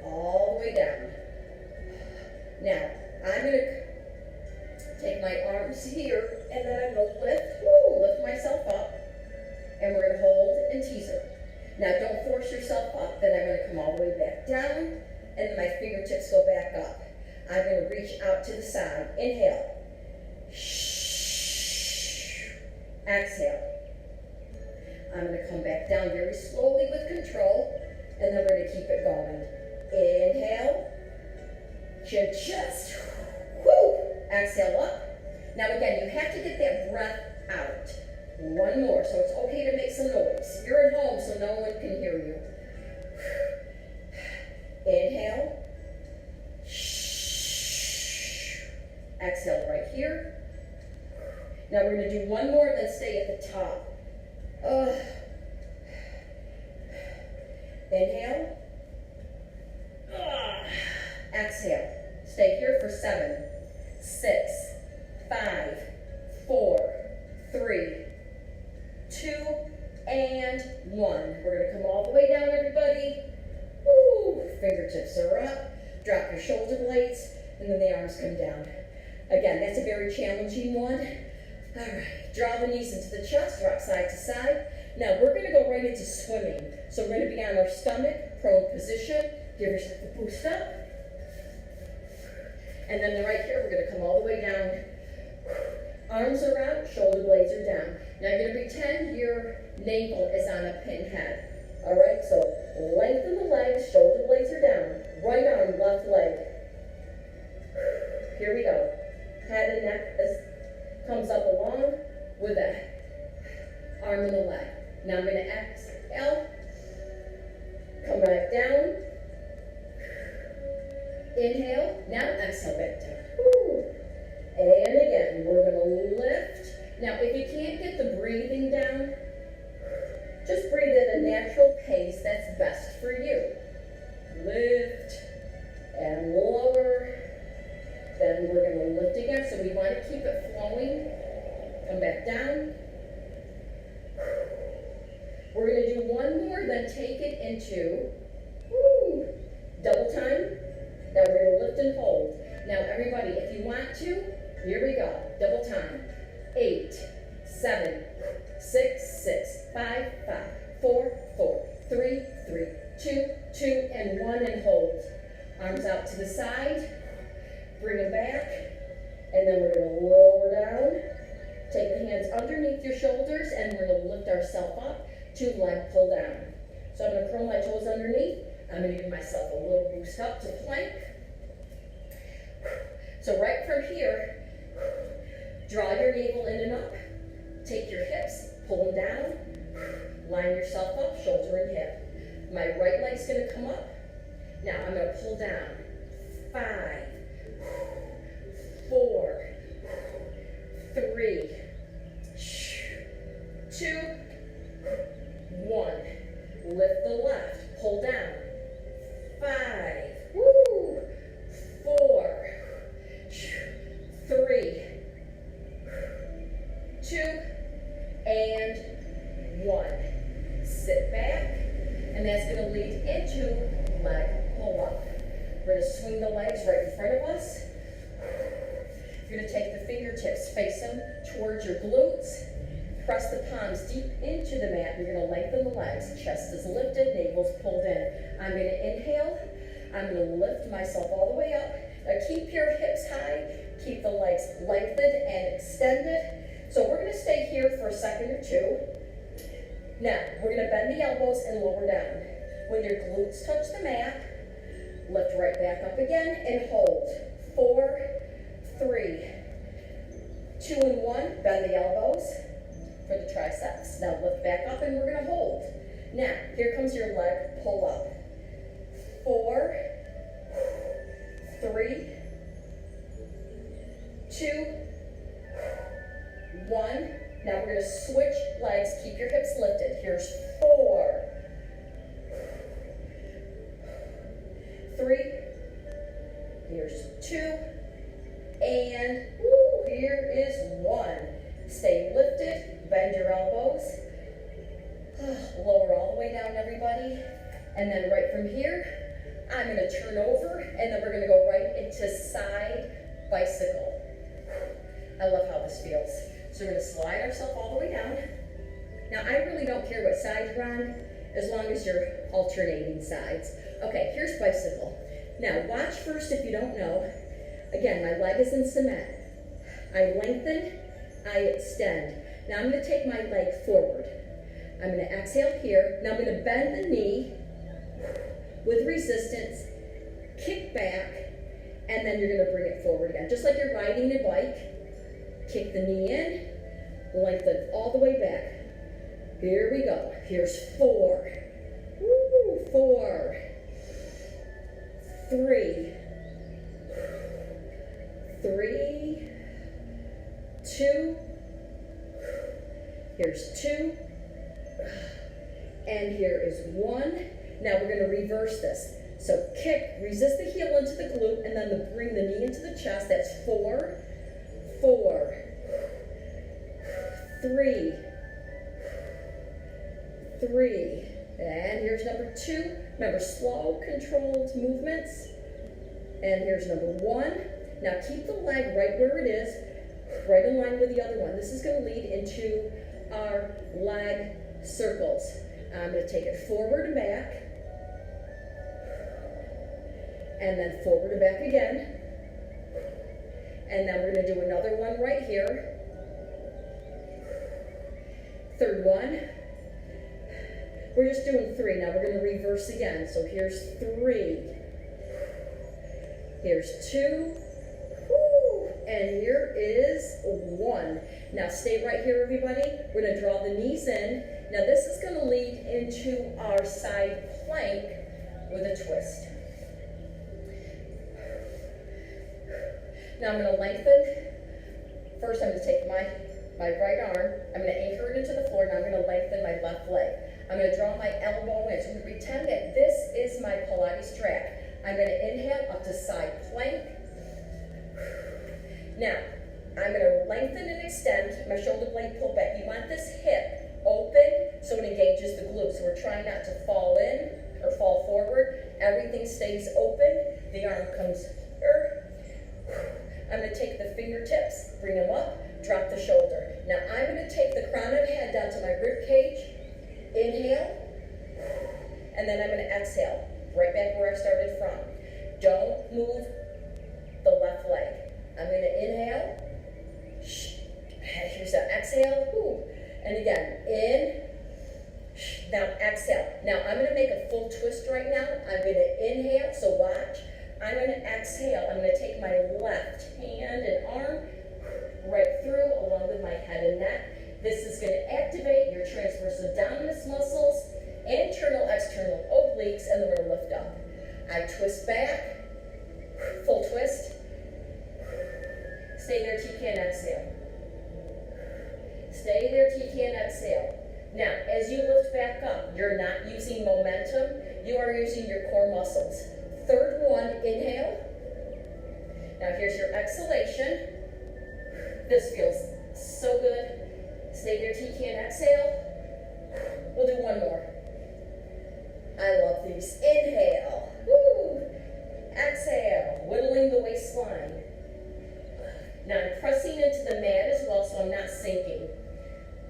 Speaker 1: All the way down. Now, I'm going to take my arms here, and then I'm going to lift myself up, and we're going to hold and teaser. Now, don't force yourself up, then I'm going to come all the way back down, and my fingertips go back up. I'm going to reach out to the side. Inhale. Exhale. I'm going to come back down very slowly with control, and then we're going to keep it going. Inhale. Chin, chest. Woo! Exhale up. Now again, you have to get that breath out. One more, so it's okay to make some noise. You're at home, so no one can hear you. Inhale. Exhale right here. Now we're going to do one more, then stay at the top. Inhale. Exhale. Stay here for 7, 6, 5, 4, 3, 2, and 1. We're going to come all the way down, everybody. Woo! Fingertips are up. Drop your shoulder blades, and then the arms come down. Again, that's a very challenging one. All right, draw the knees into the chest, rock side to side. Now we're going to go right into swimming. So we're going to be on our stomach, prone position. Give yourself a boost up. And then right here, we're going to come all the way down. Arms are out, shoulder blades are down. Now you're going to pretend your navel is on a pinhead. All right, so lengthen the legs, shoulder blades are down. Right arm, left leg. Here we go. Head and neck comes up along with the arm and the leg. Now I'm going to exhale. Come back down. Inhale. Now exhale back down. Woo. And again, we're going to lift. Now, if you can't get the breathing down, just breathe at a natural pace. That's best for you. Lift and lower. Then we're going to lift again. So we want to keep it flowing. Come back down. We're going to do one more, then take it into double time. Now we're going to lift and hold. Now everybody, if you want to, here we go. Double time. 8, 7, 6, 6, 5, 5, 4, 4, 3, 3, 2, 2, and 1, and hold. Arms out to the side. Bring them back. And then we're going to lower down. Take the hands underneath your shoulders, and we're going to lift ourselves up to leg pull down. So I'm going to curl my toes underneath. I'm going to give myself a little boost up to plank. So right from here, draw your navel in and up. Take your hips, pull them down. Line yourself up, shoulder and hip. My right leg's going to come up. Now I'm going to pull down. 5, 4, 3, 2, 1. Lift the left, pull down. 5, 4, 3, 2, and 1. Sit back, and that's going to lead into leg pull up. We're going to swing the legs right in front of us. You're going to take the fingertips, face them towards your glutes. Press the palms deep into the mat. You're going to lengthen the legs. Chest is lifted, navel's pulled in. I'm going to inhale. I'm going to lift myself all the way up. Now keep your hips high. Keep the legs lengthened and extended. So we're going to stay here for a second or two. Now, we're going to bend the elbows and lower down. When your glutes touch the mat, lift right back up again and hold. 4, 3, 2, and 1. Bend the elbows for the triceps. Now lift back up and we're going to hold. Now, here comes your leg pull up. 4, 3, 2, 1. Now we're going to switch legs. Keep your hips lifted. Here's 4. 3. Here's 2. And here is 1. Stay lifted. Bend your elbows. Lower all the way down, everybody. And then right from here, I'm going to turn over, and then we're going to go right into side bicycle. I love how this feels. So we're going to slide ourselves all the way down. Now, I really don't care what side you're on, as long as you're alternating sides. Okay, here's bicycle. Now, watch first if you don't know. Again, my leg is in cement. I lengthen, I extend. Now, I'm going to take my leg forward. I'm going to exhale here. Now, I'm going to bend the knee with resistance, kick back, and then you're going to bring it forward again. Just like you're riding a bike, kick the knee in, lengthen all the way back. Here we go. Here's 4. 4. 3. 3. 2. Here's 2. And here is 1. Now we're going to reverse this. So kick, resist the heel into the glute, and then bring the knee into the chest. That's 4. 4. 3. 3. And here's number 2. Remember, slow, controlled movements. And here's number 1. Now keep the leg right where it is, right in line with the other one. This is going to lead into our leg circles. I'm going to take it forward and back. And then forward and back again. And then we're going to do another one right here. Third one. We're just doing 3. Now we're going to reverse again. So here's 3. Here's 2. And here is 1. Now stay right here, everybody. We're going to draw the knees in. Now this is going to lead into our side plank with a twist. Now I'm going to lengthen. First I'm going to take my right arm. I'm going to anchor it into the floor. Now I'm going to lengthen my left leg. I'm going to draw my elbow in. So I'm going to pretend that this is my Pilates track. I'm going to inhale up to side plank. Now, I'm going to lengthen and extend. My shoulder blade pull back. You want this hip open so it engages the glutes. So we're trying not to fall in or fall forward. Everything stays open. The arm comes here. I'm going to take the fingertips, bring them up, drop the shoulder. Now, I'm going to take the crown of the head down to my rib cage. Inhale. And then I'm going to exhale. Right back where I started from. Don't move the left leg. I'm going to inhale. Here's the exhale. And again, in. Now exhale. Now I'm going to make a full twist right now. I'm going to inhale, so watch. I'm going to exhale. I'm going to take my left hand and arm right through along with my head and neck. This is going to activate your transverse abdominis muscles, internal, external obliques, and then we're going to lift up. I twist back, full twist. Stay there, TK, and exhale. Stay there, TK, and exhale. Now, as you lift back up, you're not using momentum. You are using your core muscles. Third one, inhale. Now, here's your exhalation. This feels so good. Stay there, TK, and exhale. We'll do one more. I love these. Inhale. Woo. Exhale. Whittling the waistline. Now I'm pressing into the mat as well, so I'm not sinking.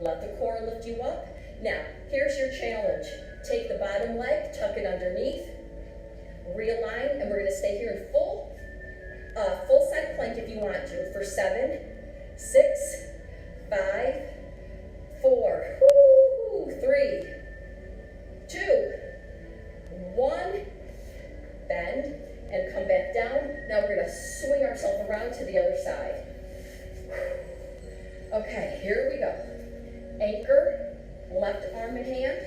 Speaker 1: Let the core lift you up. Now, here's your challenge. Take the bottom leg, tuck it underneath, realign, and we're going to stay here in full side plank if you want to for 7, 6, 5, 4, 3, 2, 1. Bend and come back down. Now we're going to swing ourselves around to the other side. Okay, here we go. Anchor, left arm and hand.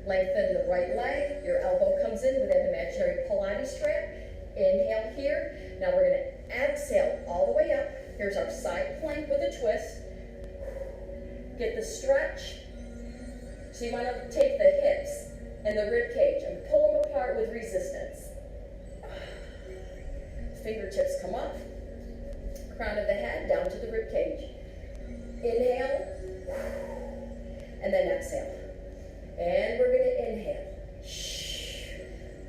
Speaker 1: Lengthen the right leg. Your elbow comes in with that imaginary Pilates strap. Inhale here. Now we're going to exhale all the way up. Here's our side plank with a twist. Get the stretch. So you want to take the hips and the rib cage and pull them apart with resistance. Fingertips come up. Crown of the head down to the rib cage. Inhale. And then exhale. And we're going to inhale.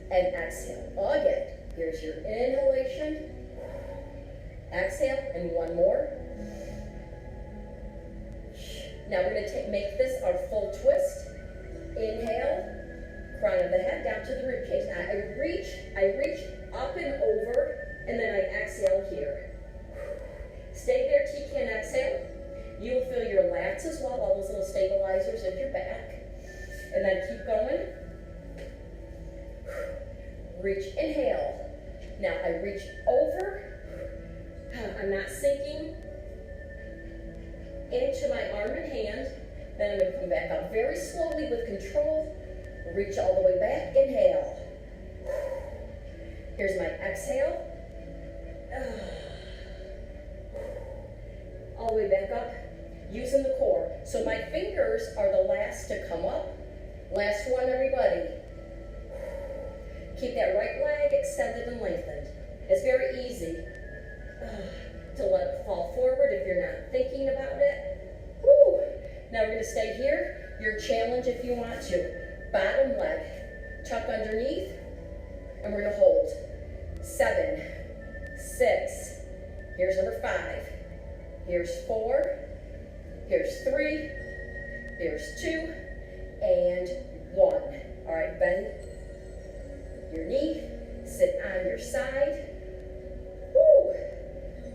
Speaker 1: And exhale. Again. Here's your inhalation. Exhale. And one more. Now we're going to make this our full twist. Inhale. Crown of the head down to the rib cage. Now I reach up and over. And then I exhale here. Stay there till you can exhale. You will feel your lats as well, all those little stabilizers in your back. And then keep going. Reach, inhale. Now I reach over. I'm not sinking into my arm and hand. Then I'm going to come back up very slowly with control. Reach all the way back. Inhale. Here's my exhale. All the way back up, using the core. So my fingers are the last to come up. Last one, everybody. Keep that right leg extended and lengthened. It's very easy to let it fall forward if you're not thinking about it. Woo. Now we're going to stay here. Your challenge if you want to. Bottom leg, tuck underneath, and we're going to hold. 7, 6, here's number 5, here's 4, here's 3, here's 2, and 1. All right, bend your knee, sit on your side. Woo!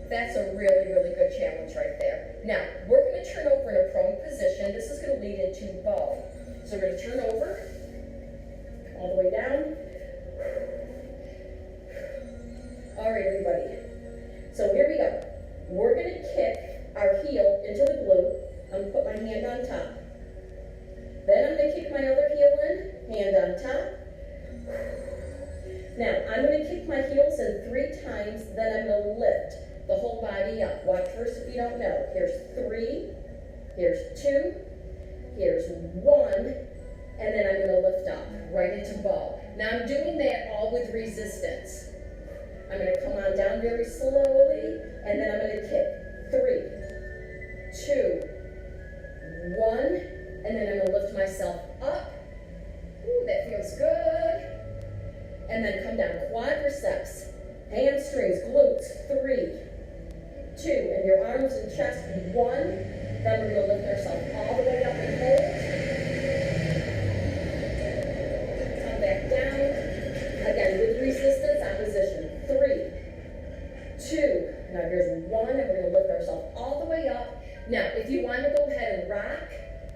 Speaker 1: That's a really, really good challenge right there. Now, we're going to turn over in a prone position. This is going to lead into bow. So we're going to turn over, all the way down. All right, everybody. So here we go. We're going to kick our heel into the glute. I'm going to put my hand on top. Then I'm going to kick my other heel in, hand on top. Now, I'm going to kick my heels in 3 times, then I'm going to lift the whole body up. Watch first if you don't know. Here's 3, here's 2, here's 1, and then I'm going to lift up right into bow. Now, I'm doing that all with resistance. I'm going to come on down very slowly, and then I'm going to kick. 3, 2, 1, and then I'm going to lift myself up. Ooh, that feels good. And then come down, quadriceps, hamstrings, glutes, 3, 2, and your arms and chest, 1. Then we're going to lift ourselves all the way up and hold. Come back down. Again, with resistance, opposition. 3, 2, now here's 1, and we're going to lift ourselves all the way up. Now, if you want to go ahead and rock,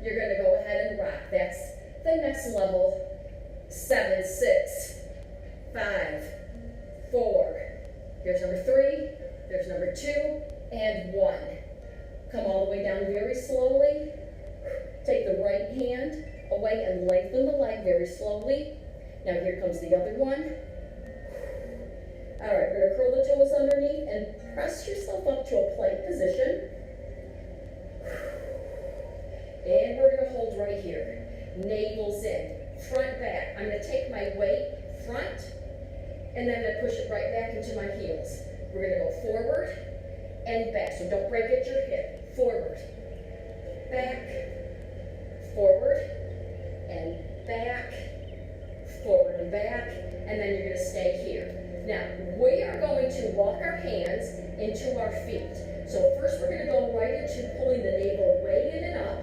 Speaker 1: you're going to go ahead and rock. That's the next level. 7, 6, 5, 4. Here's number 3, there's number 2, and 1. Come all the way down very slowly. Take the right hand away and lengthen the leg very slowly. Now here comes the other one. All right, we're going to curl the toes underneath and press yourself up to a plank position. And we're going to hold right here. Navel's in, front, back. I'm going to take my weight front, and then I'm going to push it right back into my heels. We're going to go forward and back. So don't break at your hip. Forward, back, forward, and back, forward and back, and then you're going to stay here. Now, we are going to walk our hands into our feet. So first we're going to go right into pulling the navel way in and up.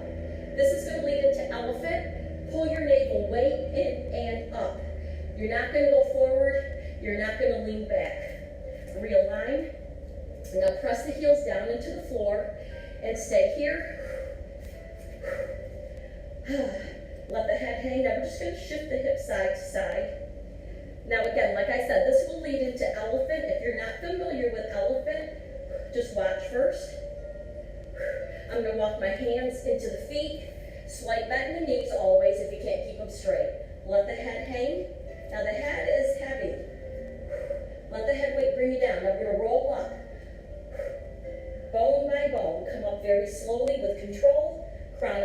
Speaker 1: This is going to lead into elephant. Pull your navel way in and up. You're not going to go forward. You're not going to lean back. Realign. Now press the heels down into the floor and stay here. Let the head hang. Now we're just going to shift the hips side to side. Now again, like I said, this will lead into elephant. If you're not familiar with elephant, just watch first. I'm going to walk my hands into the feet. Slight bend in the knees always if you can't keep them straight. Let the head hang. Now the head is heavy. Let the head weight bring you down. Now we're going to roll up. Bone by bone. Come up very slowly with control. Crown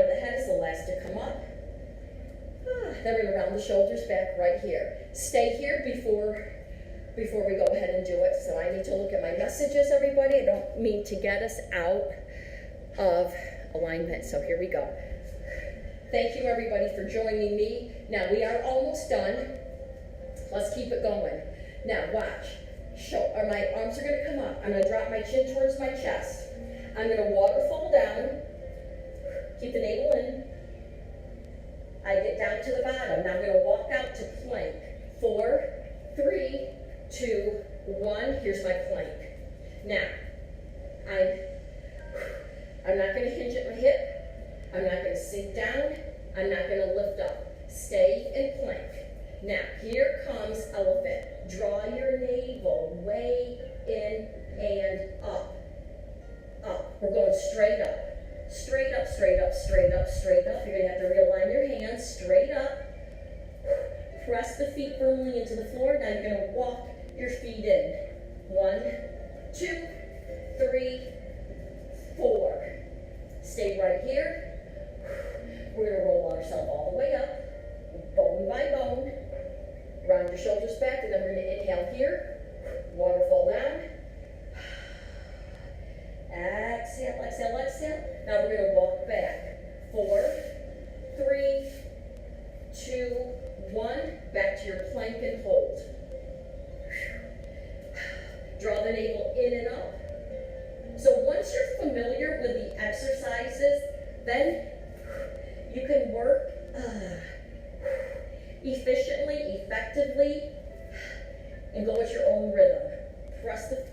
Speaker 1: the shoulders back right here. Stay here before we go ahead and do it. So I need to look at my messages, everybody. I don't mean to get us out of alignment. So here we go. Thank you, everybody, for joining me. Now, we are almost done. Let's keep it going. Now, watch. My arms are going to come up. I'm going to drop my chin towards my chest. I'm going to waterfall down. Keep the navel in. I get down to the bottom. Now I'm going to walk out to plank. 4, 3, 2, 1. Here's my plank. Now, I'm not going to hinge at my hip. I'm not going to sink down. I'm not going to lift up. Stay in plank. Now, here comes elephant. Draw your navel way in and up. Up. We're going straight up. Straight up, straight up, straight up, straight up. You're going to have to realign your hands straight up. Press the feet firmly into the floor. Now you're going to walk your feet in. 1, 2, 3, 4. Stay right here. We're going to roll ourselves all the way up, bone by bone. Round your shoulders back, and then we're going to inhale here. Waterfall down. Exhale, exhale, exhale. Now we're going to walk back. 4, 3, 2, 1. Back to your plank and hold. Draw the navel in and up. So once you're familiar with the exercises, then you can work efficiently, effectively, and go at your own rhythm. Press the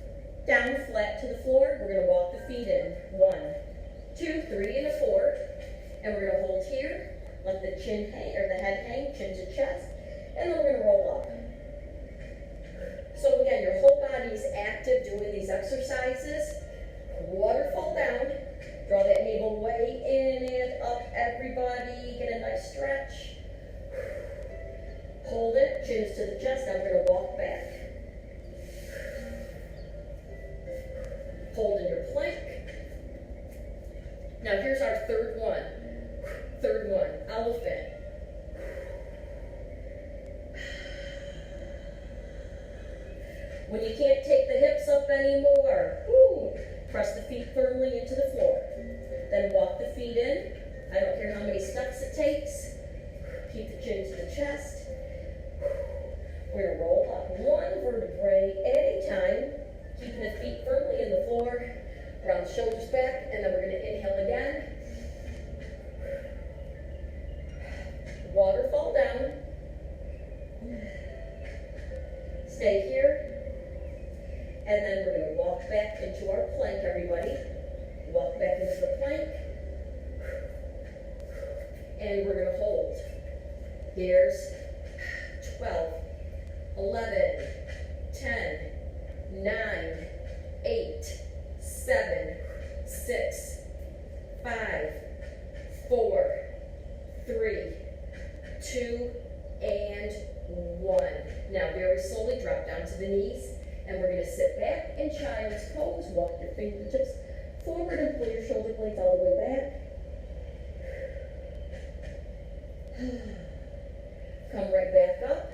Speaker 1: down flat to the floor. We're going to walk the feet in. 1, 2, 3, and a 4. And we're going to hold here. Let the chin hang, or the head hang, chin to chest. And then we're going to roll up. So again, your whole body is active doing these exercises. Waterfall down. Draw that navel way in and up, everybody. Get a nice stretch. Hold it, chins to the chest. Now we're going to walk back. Hold in your plank. Now here's our third one. Third one, elephant. When you can't take the hips up anymore, press the feet firmly into the floor. Then walk the feet in. I don't care how many steps it takes. Keep the chin to the chest. We're going to roll up 1 vertebrae at a time. Keeping the feet firmly in the floor, round the shoulders back, and then we're going to inhale again. Waterfall down. Stay here. And then we're going to walk back into our plank, everybody. Walk back into the plank. And we're going to hold. Here's 12, 11, 10, 9, 8, 7, 6, 5, 4, 3, 2, and 1. Now very slowly drop down to the knees, and we're going to sit back in child's pose. Walk your fingertips forward and pull your shoulder blades all the way back. Come right back up.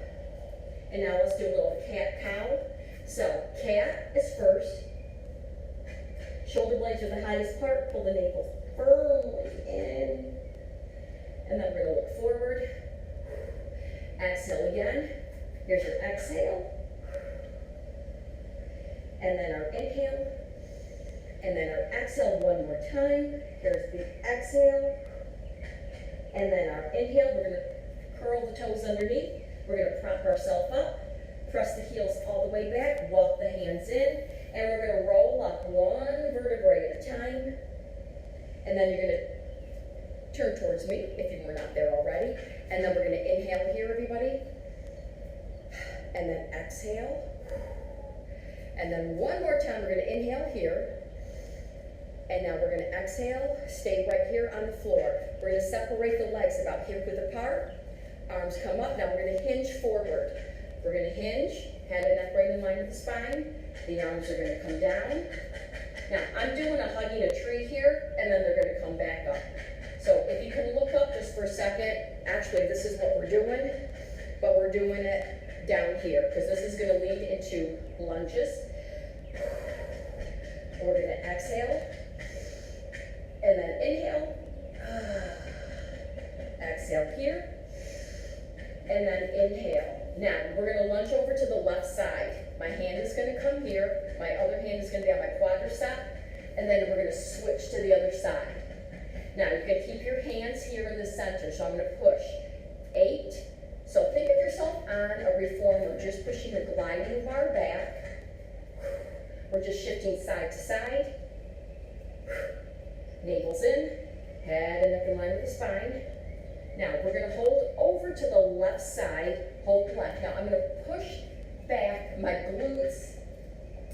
Speaker 1: And now let's do a little cat-cow. So, cat is first. Shoulder blades are the highest part. Pull the navel firmly in. And then we're going to look forward. Exhale again. Here's your exhale. And then our inhale. And then our exhale one more time. Here's the exhale. And then our inhale. We're going to curl the toes underneath. We're going to prop ourselves up. Press the heels all the way back. Walk the hands in. And we're going to roll up 1 vertebrae at a time. And then you're going to turn towards me if you were not there already. And then we're going to inhale here, everybody. And then exhale. And then one more time, we're going to inhale here. And now we're going to exhale. Stay right here on the floor. We're going to separate the legs about hip width apart. Arms come up. Now we're going to hinge forward. We're going to hinge, head and neck right in line with the spine. The arms are going to come down. Now, I'm doing a hugging a tree here, and then they're going to come back up. So if you can look up just for a second, actually, this is what we're doing. but we're doing it down here because this is going to lead into lunges. We're going to exhale and then inhale. Exhale here and then inhale. Now we're going to lunge over to the left side. My hand is going to come here. My other hand is going to be on my quadricep, and then we're going to switch to the other side. Now you can keep your hands here in the center. So I'm going to push 8. So think of yourself on a reformer, just pushing the gliding bar back. We're just shifting side to side. Navel's in, head and neck in line with the spine. Now we're going to hold over to the left side, hold left. Now I'm going to push back my glutes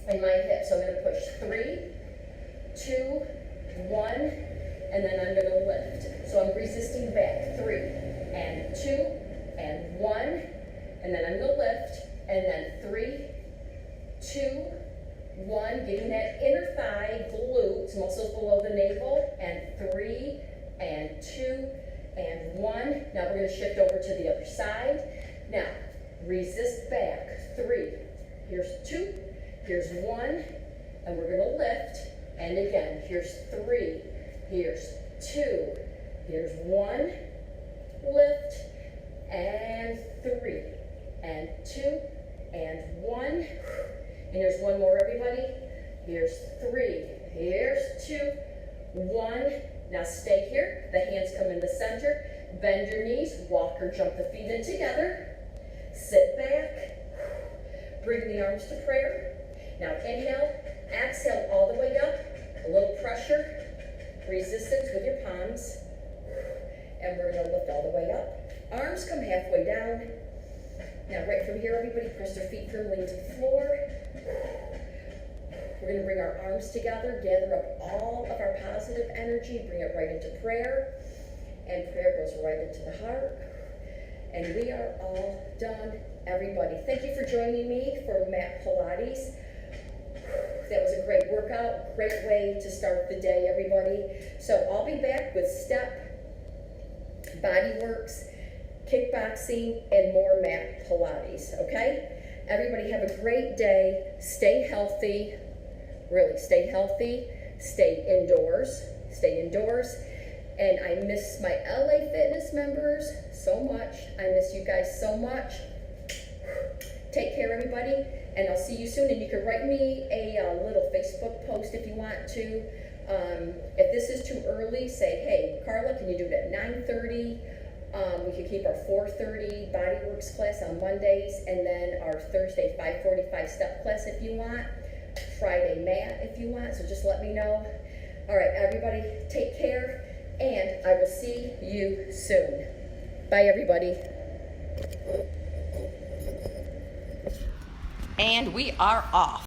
Speaker 1: and my hips. So I'm going to push 3, 2, 1, and then I'm going to lift. So I'm resisting back, 3, and 2, and 1, and then I'm going to lift, and then 3, 2, 1, getting that inner thigh, glutes, muscles below the navel, and 3, and 2, and 1. Now we're going to shift over to the other side. Now, resist back, 3, here's 2, here's 1, and we're going to lift, and again, here's 3, here's 2, here's 1, lift, and 3, and 2, and 1, and here's one more, everybody. Here's 3, here's 2, 1. Now stay here. The hands come in the center. Bend your knees. Walk or jump the feet in together. Sit back. Bring the arms to prayer. Now inhale. Exhale all the way up. A little pressure. Resistance with your palms. And we're going to lift all the way up. Arms come halfway down. Now right from here, everybody press their feet firmly into the floor. We're going to bring our arms together, gather up all of our positive energy, bring it right into prayer. And prayer goes right into the heart. And we are all done, everybody. Thank you for joining me for mat Pilates. That was a great workout, great way to start the day, everybody. So I'll be back with step, body works, kickboxing, and more mat Pilates, okay? Everybody have a great day. Stay healthy. Really, stay healthy. Stay indoors. Stay indoors. And I miss my LA Fitness members so much. I miss you guys so much. Take care, everybody. And I'll see you soon. And you can write me a little Facebook post if you want to. If this is too early, say, hey, Carla, can you do it at 9:30? We could keep our 4:30 bodyworks class on Mondays, and then our Thursday 5:45 step class if you want. Friday mat if you want. So just let me know. All right, everybody, take care, and I will see you soon. Bye, everybody. And we are off.